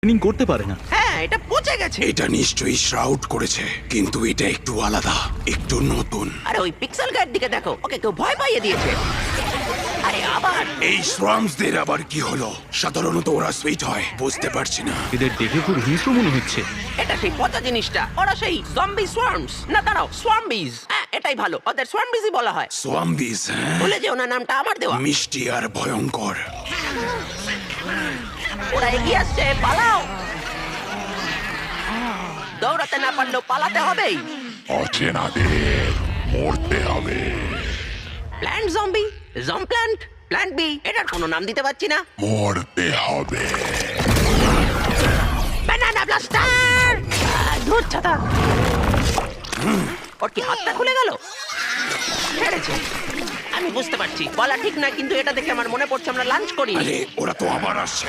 Gardening করতে পারে না। হ্যাঁ, এটা পচে গেছে। এটা নিশ্চয়ই শ্রাউড করেছে, কিন্তু এটা একটু আলাদা, একটু নতুন। আরে ওই পিক্সেল গায়ের দিকে দেখো, ওকে কেউ ভয় পাইয়ে দিয়েছে। আরে আবার এই শ্রামসদের আবার কি হলো? সাধারণত ওরা সুইট হয়, বুঝতে পারছি না। এদের দেখে খুব হিংস্র মনে হচ্ছে। এটা সেই পচা জিনিসটা। ওরা সেই জম্বি সোয়ার্মস। না দাঁড়াও, সোয়াম্বিজ। হ্যাঁ, এটাই ভালো, ওদের সোয়াম্বিজই বলা হয়। সোয়াম্বিস, হ্যাঁ? বলে যে ওনার নামটা আমার দেওয়া। মিষ্টি আর ভয়ঙ্কর। ওরা এগিয়ে আসছে, পালাও। দৌড়াতে না পারলেও পালাতে হবেই। অচেনাদের মরতে হবে। প্ল্যান্ট জম্বি, জম প্ল্যান্ট, প্ল্যান্ট বি, এটার কোনো নাম দিতে পারছি না। মরতে হবে। Banana blaster! ধুর ছাতা। ওর কি হাতটা খুলে গেল? ছেড়েছে। আমি বুঝতে পারছি, বলা ঠিক না, কিন্তু এটা দেখে আমার মনে পড়ছে আমরা লাঞ্চ করি। আরে ওরা তো আবার আসছে।